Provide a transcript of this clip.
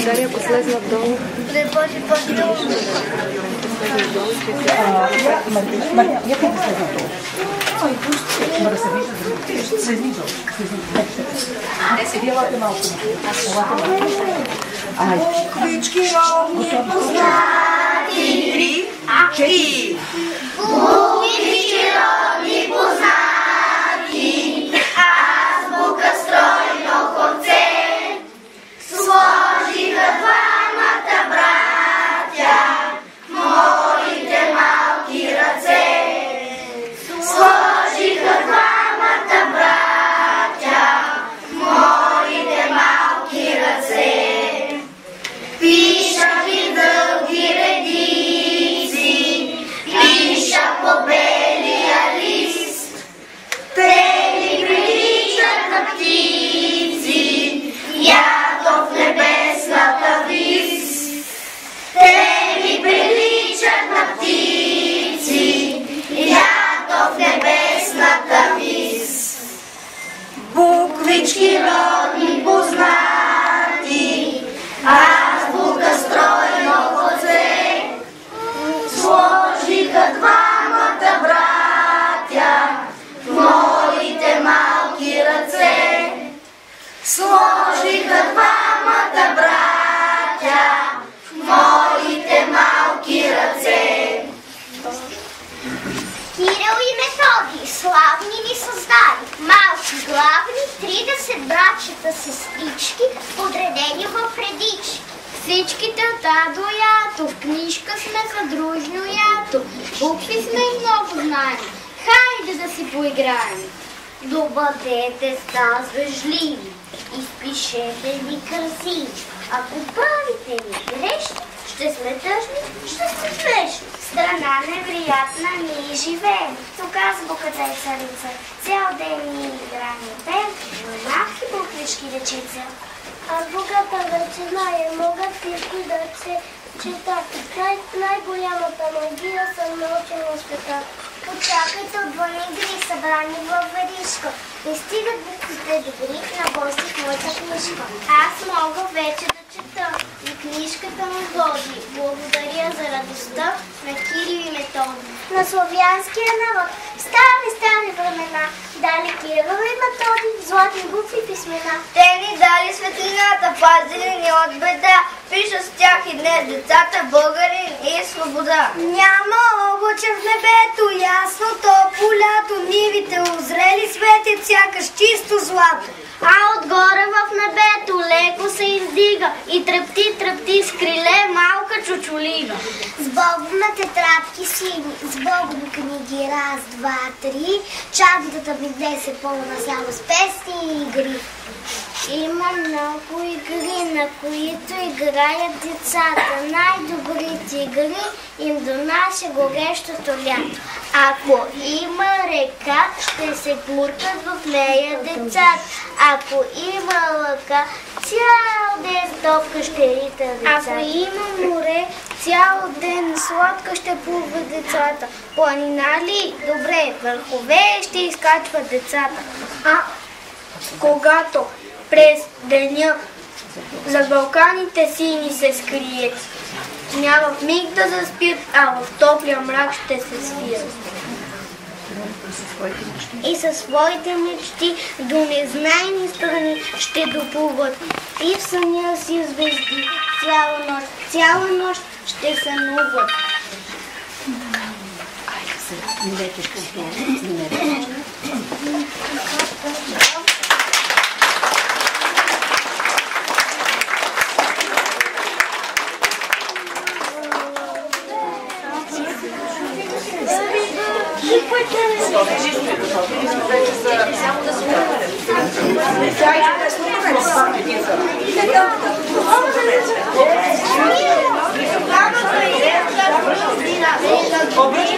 Дар'я, ако слезна долу. Буквички родни познати, 3, 4. Буквички родни познати, азбука стройно конце, сложиха двамата братя моите малки ръце. Сложиха двамата братя моите малки ръце. Пиша ви дълги редици, пиша по белия лист. Те ми приличат на птици, ято в небесната вис. Те ми приличат на птици, ято в небесната вис. Буквички родни познати, азбука стройно хоце, сложиха двамата братя моите малки ръце. Сложиха двамата братя моите малки ръце. Кирил и Методий, славни ни създали, малки, главни, 30 братчета сестрички, подредени в редички. Всичките от А до Ято, в книжка сме за дружно ято, букви сме и много знаем, хайде да си поиграем. Но бъдете с нас вежливи, изпишете ни красиви, ако правите ни грешни, ще сме тъжни, ще сме смешни. Страна неприятна ние живеем, тук азбуката е царица, цял ден ни играем и пеем, малки буквички дечица. Азбуката вече знае, могат всички да се четат. Най-голямата магия съм научила в света. Очакайте отвън игри, събрани в веришка. Не стигат буквите добри на гости в моята книжка. Аз мога вече да чета и книжката ми води. Благодаря за радостта на Кирил и Методий. На славянския народ стари времена дали Кирил и Методий златни букви писмена. Те ни дали светлината, пазили ни от беда. Пишат с тях и днес децата, българин и свобода. Няма облаче в небето, ясното полято, нивите озрели светят сякаш чисто злато. А отгоре в небето леко се издига и трепти с криле малка чучулига. С Богом на тетрадки сини, с Богом книги раз, два, три, чантата ми днес е пълна само с песни и игри. Има много игри, на които играят децата. Най-добрите игри им донася горещото лято. Ако има река, ще се плутат в нея децата. Ако има лъка, цял ден топка ще рита децата. Ако има море, цял ден сладка ще плува децата. Планина ли? Добре, върхове ще изкачват децата. А когато през деня за Балканите сини се скрият, няма в миг да заспят, а в топлия мрак ще се свият. И със своите мечти до незнайни страни ще доплуват. И в съня си звезди цяла нощ ще сънуват. Обръщайте